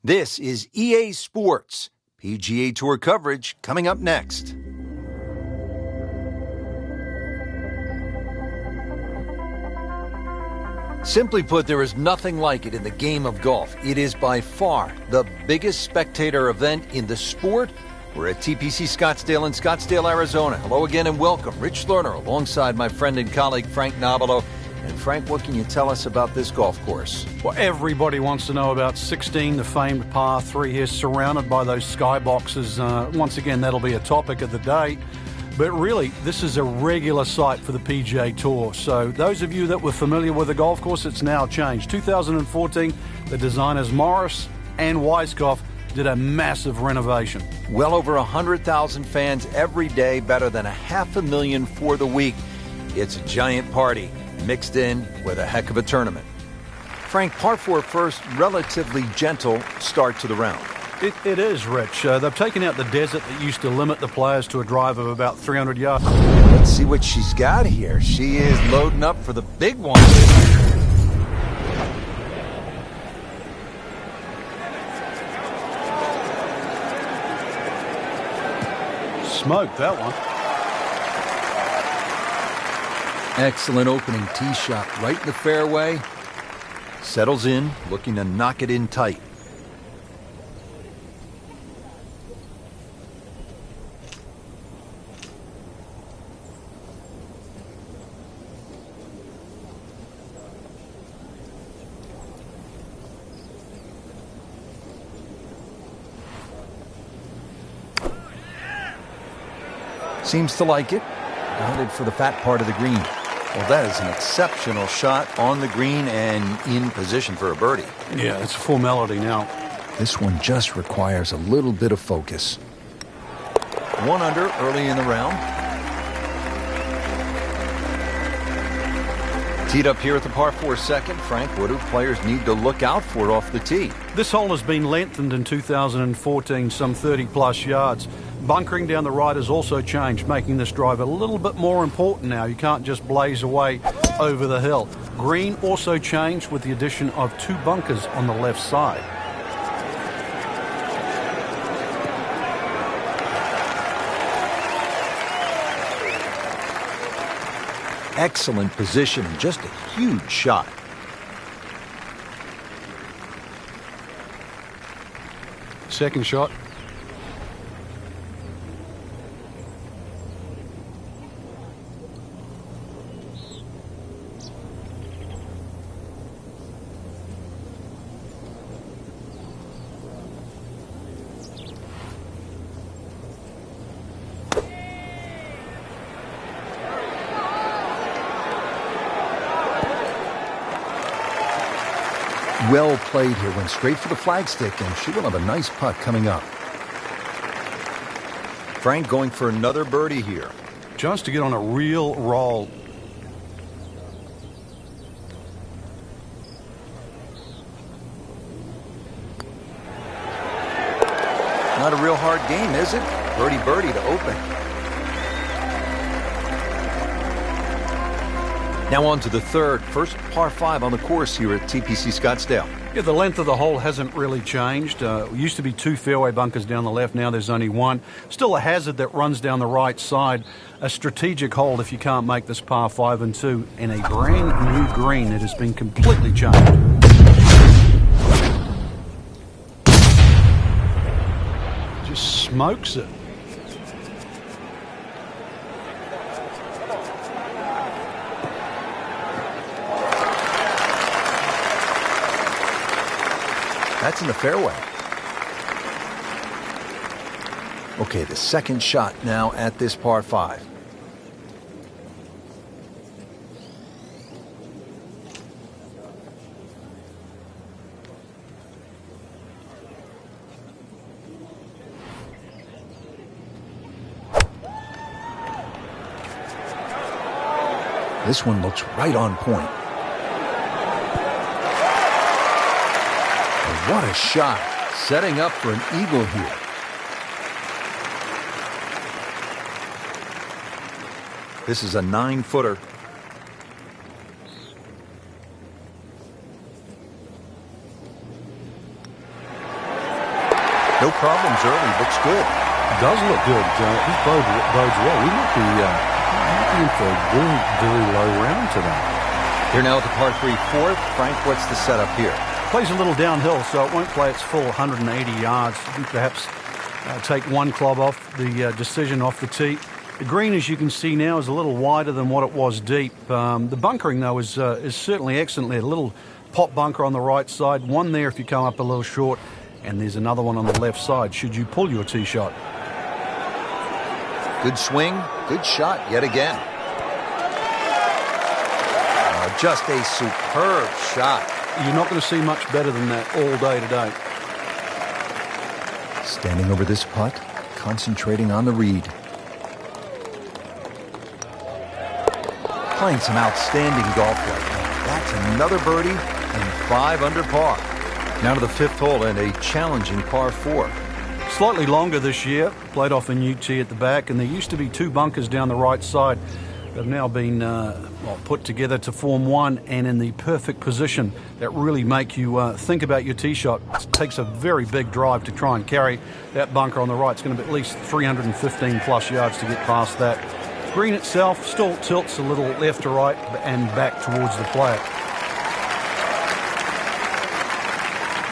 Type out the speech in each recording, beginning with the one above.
This is EA Sports. PGA Tour coverage coming up next. Simply put, there is nothing like it in the game of golf. It is by far the biggest spectator event in the sport. We're at TPC Scottsdale in Scottsdale, Arizona. Hello again and welcome. Rich Lerner alongside my friend and colleague Frank Nobilo. And Frank, what can you tell us about this golf course? Well, everybody wants to know about 16, the famed par 3 here, surrounded by those skyboxes. Once again, that'll be a topic of the day. But really, this is a regular sight for the PGA Tour. So those of you that were familiar with the golf course, it's now changed. 2014, the designers Morris and Weiskopf did a massive renovation. Well over 100,000 fans every day, better than 500,000 for the week. It's a giant party, mixed in with a heck of a tournament. Frank, par 4 first, relatively gentle start to the round. It is, Rich. They've taken out the desert that used to limit the players to a drive of about 300 yards. Let's see what she's got here. She is loading up for the big one. Smoked that one. Excellent opening tee shot right in the fairway. Settles in, looking to knock it in tight. Seems to like it. Guided for the fat part of the green. Well, that is an exceptional shot on the green and in position for a birdie. Yeah, it's a formality now. This one just requires a little bit of focus. 1 under early in the round. Teed up here at the par 4 second. Frank, what do players need to look out for off the tee? This hole has been lengthened in 2014, some 30-plus yards. Bunkering down the right has also changed, making this drive a little bit more important now. You can't just blaze away over the hill. Green also changed with the addition of 2 bunkers on the left side. Excellent position and just a huge shot. Second shot. Well played here, went straight for the flagstick, and she will have a nice putt coming up. Frank going for another birdie here. Just to get on a real roll. Not a real hard game, is it? Birdie to open. Now on to the third, first par 5 on the course here at TPC Scottsdale. Yeah, the length of the hole hasn't really changed. Used to be 2 fairway bunkers down the left. Now there's only 1. Still a hazard that runs down the right side. A strategic hold if you can't make this par 5 and 2. And a brand new green. It has been completely changed. Just smokes it. That's in the fairway. Okay, the second shot now at this par 5. This one looks right on point. What a shot, setting up for an eagle here. This is a 9-footer. problems early. Looks good. Does look good. This bodes well. We might be in for a very, very low round today. Here now at the par 3 fourth. Frank, what's the setup here? Plays a little downhill, so it won't play its full 180 yards. You can perhaps take one club off the decision off the tee. The green, as you can see now, is a little wider than what it was deep. The bunkering, though, is certainly excellent there. A little pop bunker on the right side, one there if you come up a little short, and there's another one on the left side should you pull your tee shot. Good swing, good shot yet again. Just a superb shot. You're not going to see much better than that all day today. Standing over this putt, concentrating on the read. Playing some outstanding golf right now. That's another birdie and 5 under par. Now to the 5th hole and a challenging par 4. Slightly longer this year. Played off a new tee at the back, and there used to be 2 bunkers down the right side. They've now been put together to form one, and in the perfect position that really make you think about your tee shot. It takes a very big drive to try and carry that bunker on the right. It's going to be at least 315 plus yards to get past that. Green itself still tilts a little left to right and back towards the player.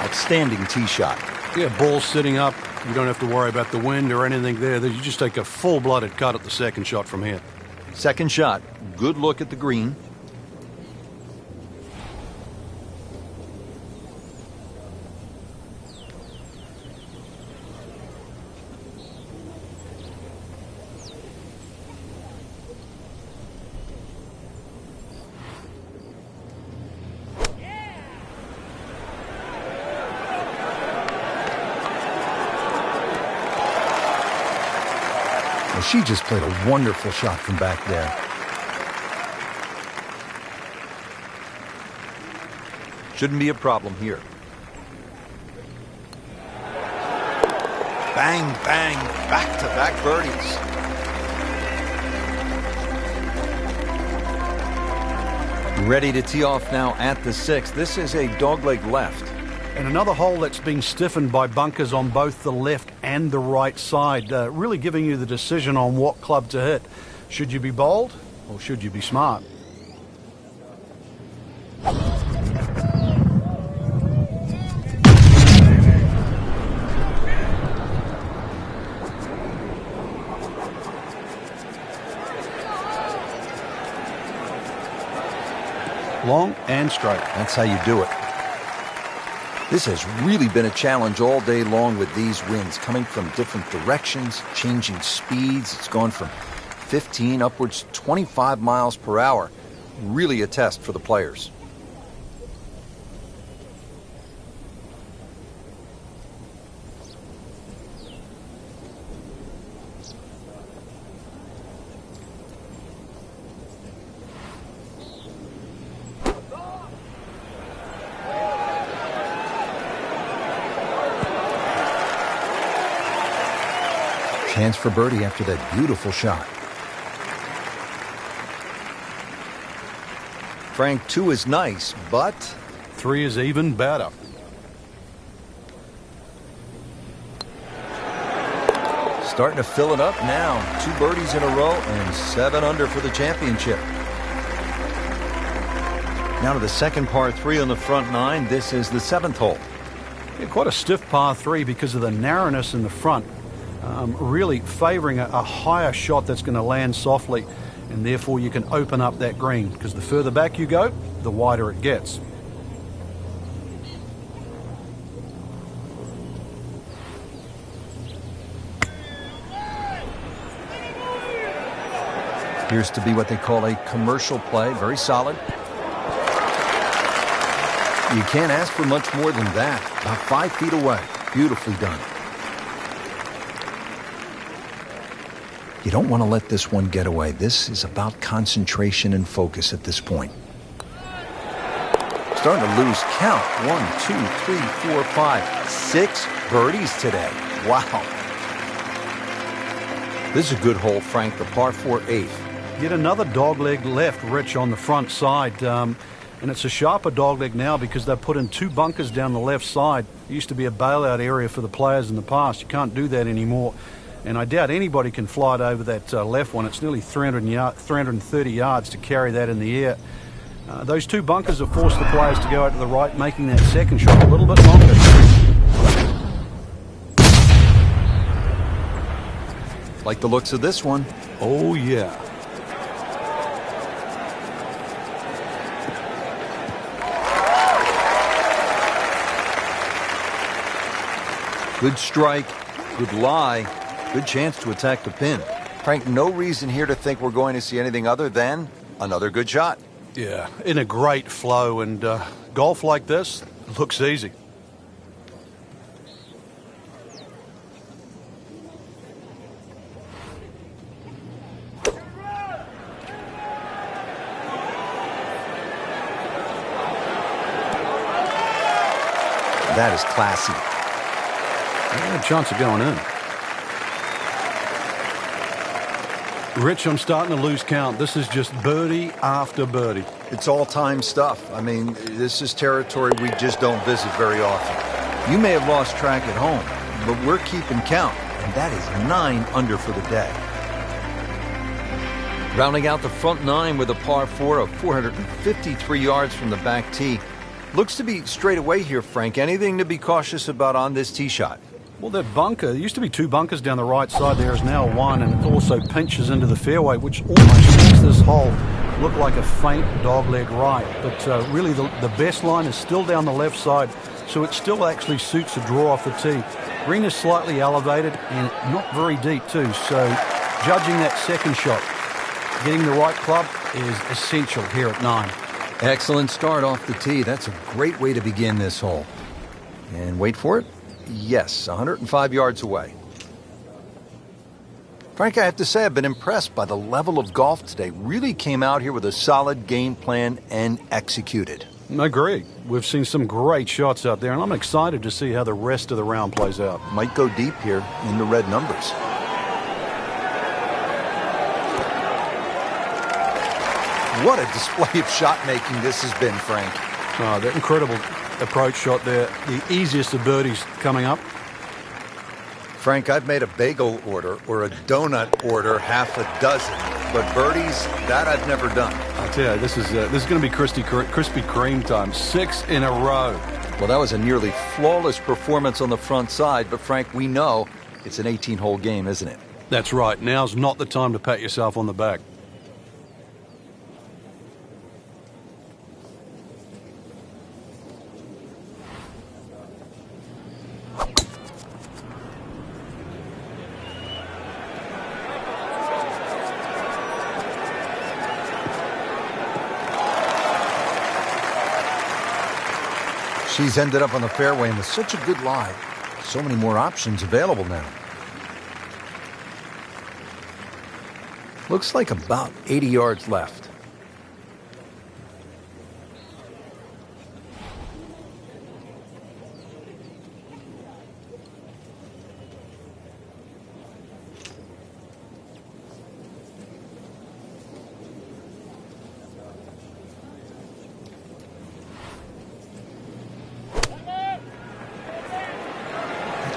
Outstanding tee shot. Yeah, ball sitting up. You don't have to worry about the wind or anything there. You just take a full-blooded cut at the second shot from here. Second shot. Good look at the green. She just played a wonderful shot from back there. Shouldn't be a problem here. Bang, bang, back-to-back birdies. Ready to tee off now at the 6th. This is a dogleg left. And another hole that's been stiffened by bunkers on both the left and the right side, really giving you the decision on what club to hit. Should you be bold or should you be smart? Long and straight. That's how you do it. This has really been a challenge all day long with these winds coming from different directions, changing speeds. It's gone from 15 upwards 25 miles per hour. Really a test for the players. Chance for birdie after that beautiful shot. Frank, 2 is nice, but 3 is even better. Starting to fill it up now. 2 birdies in a row and 7 under for the championship. Now to the second par 3 on the front 9. This is the 7th hole. Yeah, quite a stiff par 3 because of the narrowness in the front. Really favoring a higher shot that's going to land softly, and therefore you can open up that green, because the further back you go, the wider it gets. Appears to be what they call a commercial play. Very solid. You can't ask for much more than that. About 5 feet away. Beautifully done. You don't want to let this one get away. This is about concentration and focus at this point. Starting to lose count. 1, 2, 3, 4, 5, 6 birdies today. Wow. This is a good hole, Frank, the par 4 8th. Yet another dogleg left, Rich, on the front side. And it's a sharper dogleg now because they've put in 2 bunkers down the left side. It used to be a bailout area for the players in the past. You can't do that anymore. And I doubt anybody can fly it over that left one. It's nearly 330 yards to carry that in the air. Those 2 bunkers have forced the players to go out to the right, making that second shot a little bit longer. Like the looks of this one. Oh, yeah. Good strike, good lie, good chance to attack the pin. Frank, no reason here to think we're going to see anything other than another good shot. Yeah, in a great flow, and golf like this looks easy. That is classy. Yeah, a chance of going in. Rich, I'm starting to lose count. This is just birdie after birdie. It's all-time stuff. I mean, this is territory we just don't visit very often. You may have lost track at home, but we're keeping count, and that is 9 under for the day. Rounding out the front 9 with a par 4 of 453 yards from the back tee. Looks to be straight away here, Frank. Anything to be cautious about on this tee shot? Well, that bunker, there used to be 2 bunkers down the right side. There is now 1, and it also pinches into the fairway, which almost makes this hole look like a faint dogleg right. But really, the best line is still down the left side, so it still actually suits a draw off the tee. Green is slightly elevated and not very deep, too, so judging that second shot, getting the right club is essential here at 9. Excellent start off the tee. That's a great way to begin this hole. And wait for it. Yes, 105 yards away. Frank, I have to say I've been impressed by the level of golf today. Really came out here with a solid game plan and executed. I agree. We've seen some great shots out there, and I'm excited to see how the rest of the round plays out. Might go deep here in the red numbers. What a display of shot-making this has been, Frank. Oh, that incredible approach shot there. The easiest of birdies coming up. Frank, I've made a bagel order or a donut order half a dozen, but birdies, that I've never done. I tell you, this is going to be Krispy Kreme time. 6 in a row. Well, that was a nearly flawless performance on the front side, but Frank, we know it's an 18-hole game, isn't it? That's right. Now's not the time to pat yourself on the back. She's ended up on the fairway, and with such a good lie, so many more options available now. Looks like about 80 yards left.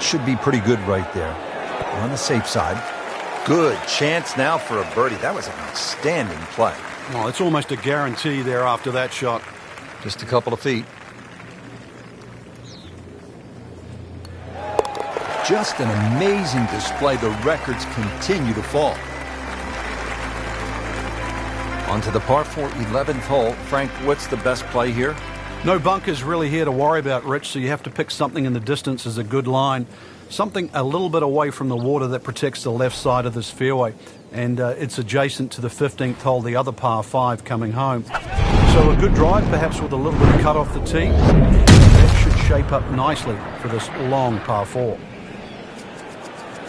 Should be pretty good right there. On the safe side. Good chance now for a birdie. That was an outstanding play. Well, it's almost a guarantee there after that shot. Just a couple of feet. Just an amazing display. The records continue to fall. On to the par 4 11th hole. Frank, what's the best play here? No bunkers really here to worry about, Rich, so you have to pick something in the distance as a good line. Something a little bit away from the water that protects the left side of this fairway. And it's adjacent to the 15th hole, the other par 5 coming home. So a good drive, perhaps with a little bit of cut off the tee. That should shape up nicely for this long par 4.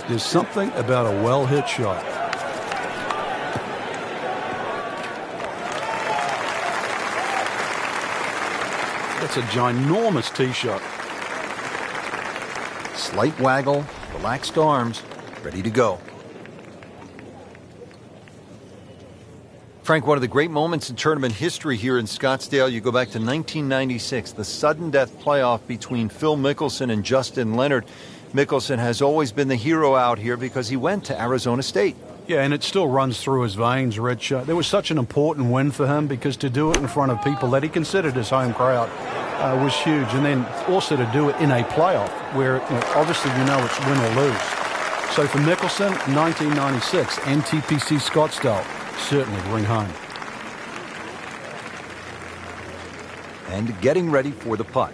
There's something about a well-hit shot. That's a ginormous tee shot. Slight waggle, relaxed arms, ready to go. Frank, one of the great moments in tournament history here in Scottsdale, you go back to 1996, the sudden death playoff between Phil Mickelson and Justin Leonard. Mickelson has always been the hero out here because he went to Arizona State. Yeah, and it still runs through his veins, Rich. There was such an important win for him because to do it in front of people that he considered his home crowd was huge. And then also to do it in a playoff where obviously it's win or lose. So for Mickelson, 1996 and TPC Scottsdale certainly ring home. And getting ready for the putt.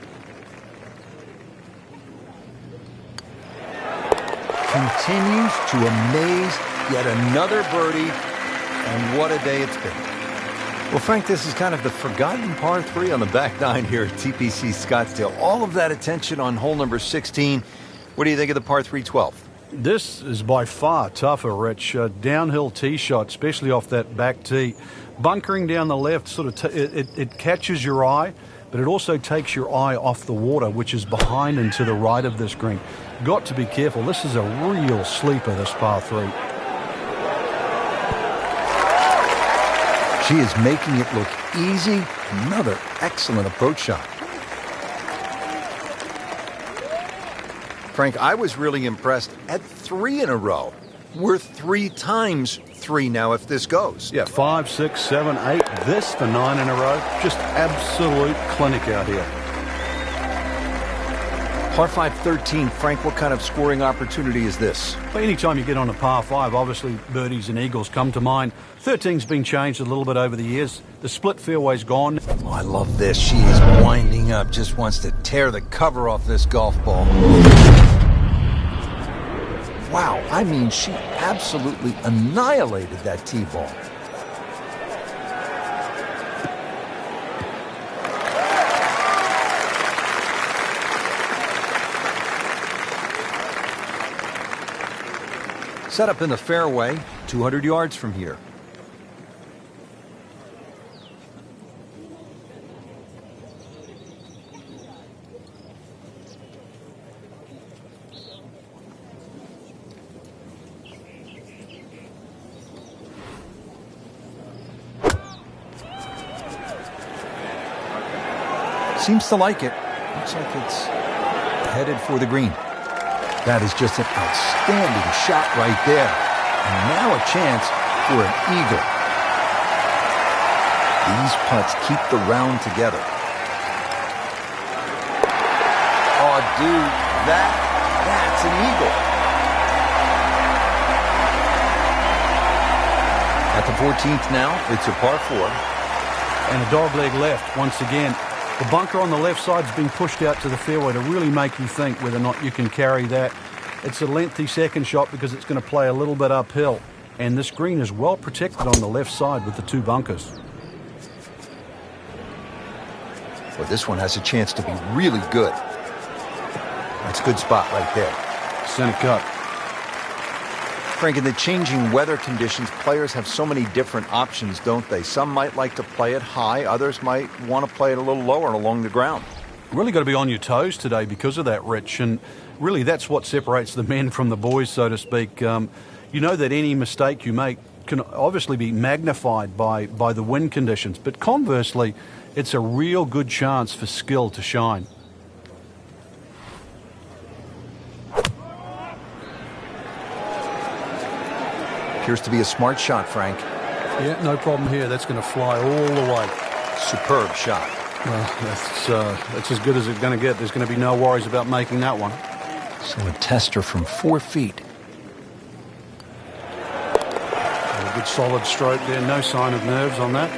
Continues to amaze. Yet another birdie, and what a day it's been. Well, Frank, this is kind of the forgotten par 3 on the back nine here at TPC Scottsdale. All of that attention on hole number 16. What do you think of the par 3 12? This is by far tougher, Rich. Downhill tee shot, especially off that back tee. Bunkering down the left, sort of it catches your eye, but it also takes your eye off the water, which is behind and to the right of this green. Got to be careful. This is a real sleeper, this par 3. She is making it look easy. Another excellent approach shot. Frank, I was really impressed at 3 in a row. We're 3 times 3 now if this goes. Yeah, 5, 6, 7, 8. This for 9 in a row. Just absolute clinic out here. Par 5 13, Frank, what kind of scoring opportunity is this? Well, anytime you get on a par 5, obviously birdies and eagles come to mind. 13's been changed a little bit over the years. The split fairway's gone. Oh, I love this. She is winding up, just wants to tear the cover off this golf ball. Wow, I mean, she absolutely annihilated that tee ball. Set up in the fairway, 200 yards from here. Seems to like it. Looks like it's headed for the green. That is just an outstanding shot right there. And now a chance for an eagle. These putts keep the round together. Oh, dude, that's an eagle. At the 14th now, it's a par 4. And a dogleg left once again. The bunker on the left side's been pushed out to the fairway to really make you think whether or not you can carry that. It's a lengthy second shot because it's going to play a little bit uphill. And this green is well protected on the left side with the 2 bunkers. Well, this one has a chance to be really good. That's a good spot right there. Center cut. Frank, in the changing weather conditions, players have so many different options, don't they? Some might like to play it high. Others might want to play it a little lower along the ground. Really got to be on your toes today because of that, Rich. And really that's what separates the men from the boys, so to speak. You know that any mistake you make can obviously be magnified by the wind conditions. But conversely, it's a real good chance for skill to shine. Appears to be a smart shot, Frank. Yeah, no problem here. That's going to fly all the way. Superb shot. Well, that's as good as it's going to get. There's going to be no worries about making that one. So a tester from 4 feet. A good solid stroke there. No sign of nerves on that.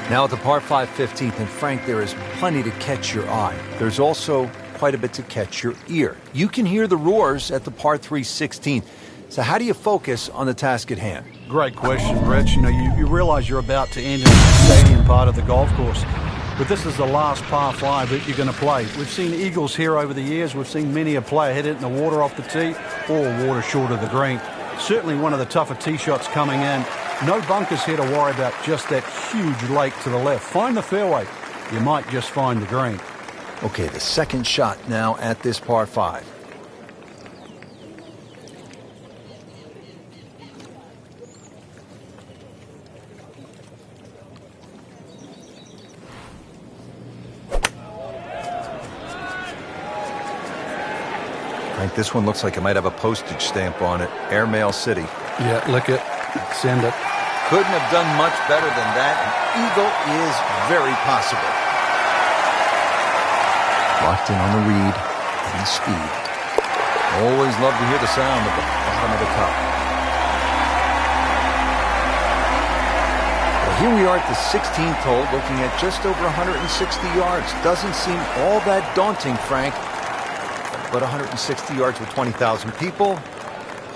Now at the par 5 15th, and Frank, there is plenty to catch your eye. There's also quite a bit to catch your ear. You can hear the roars at the par 3 16th. So how do you focus on the task at hand? Great question, Rich. You know, you realize you're about to enter the stadium part of the golf course. But this is the last par 5 that you're going to play. We've seen eagles here over the years. We've seen many a player hit it in the water off the tee or water short of the green. Certainly one of the tougher tee shots coming in. No bunkers here to worry about, just that huge lake to the left. Find the fairway. You might just find the green. Okay, the second shot now at this par 5. Frank, this one looks like it might have a postage stamp on it. Airmail City. Yeah, lick it. Send it. Couldn't have done much better than that. An eagle is very possible. Locked in on the read and the speed. Always love to hear the sound of the bottom of the cup. Well, here we are at the 16th hole, looking at just over 160 yards. Doesn't seem all that daunting, Frank. But 160 yards with 20,000 people,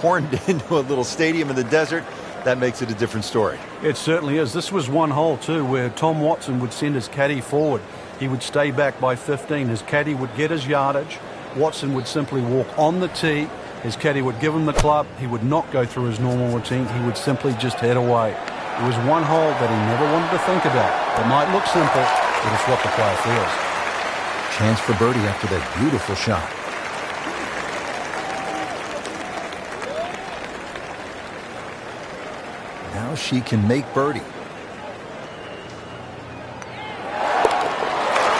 horned into a little stadium in the desert, that makes it a different story. It certainly is. This was one hole, too, where Tom Watson would send his caddy forward. He would stay back by 15. His caddy would get his yardage. Watson would simply walk on the tee. His caddy would give him the club. He would not go through his normal routine. He would simply just head away. It was one hole that he never wanted to think about. It might look simple, but it's what the player feels. Chance for birdie after that beautiful shot. Now she can make birdie.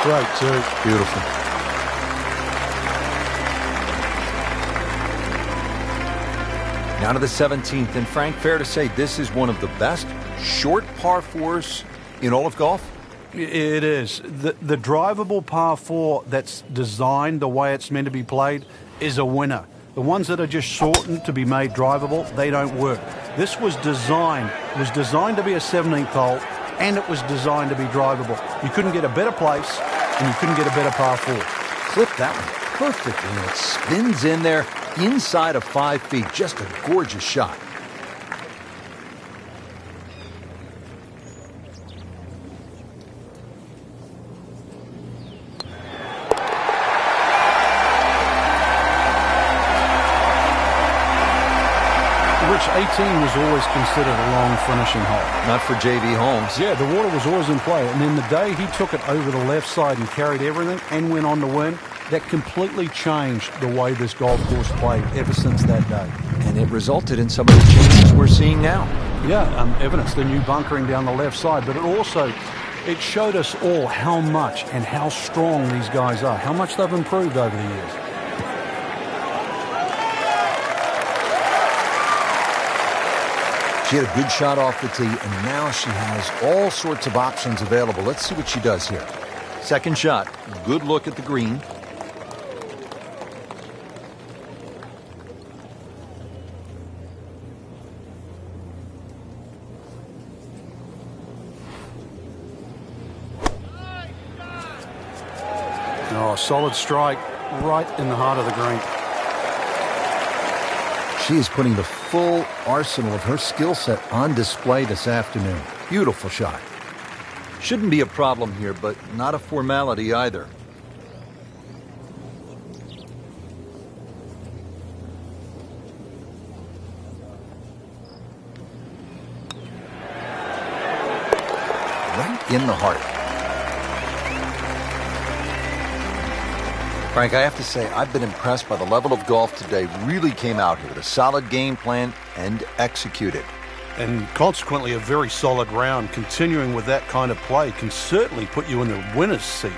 Great, too. Beautiful. Now to the 17th, and Frank, fair to say this is one of the best short par fours in all of golf? It is. The drivable par 4 that's designed the way it's meant to be played is a winner. The ones that are just shortened to be made drivable, they don't work. This was designed. It was designed to be a 17th hole, and it was designed to be drivable. You couldn't get a better place, and you couldn't get a better par 4. Clip that one perfectly, and it spins in there inside of 5 feet. Just a gorgeous shot. Rich, 18 was always considered a long finishing hole. Not for J.B. Holmes. Yeah, the water was always in play. And then the day he took it over the left side and carried everything and went on to win, that completely changed the way this golf course played ever since that day. And it resulted in some of the changes we're seeing now. Yeah, evidence, the new bunkering down the left side. But it showed us all how much and how strong these guys are, how much they've improved over the years. She had a good shot off the tee, and now she has all sorts of options available. Let's see what she does here. Second shot, good look at the green. Oh, solid strike right in the heart of the green. She is putting the full arsenal of her skill set on display this afternoon. Beautiful shot. Shouldn't be a problem here, but not a formality either. Right in the heart. Frank, I have to say, I've been impressed by the level of golf today. Really came out here with a solid game plan and executed. And consequently, a very solid round. Continuing with that kind of play can certainly put you in the winner's seat.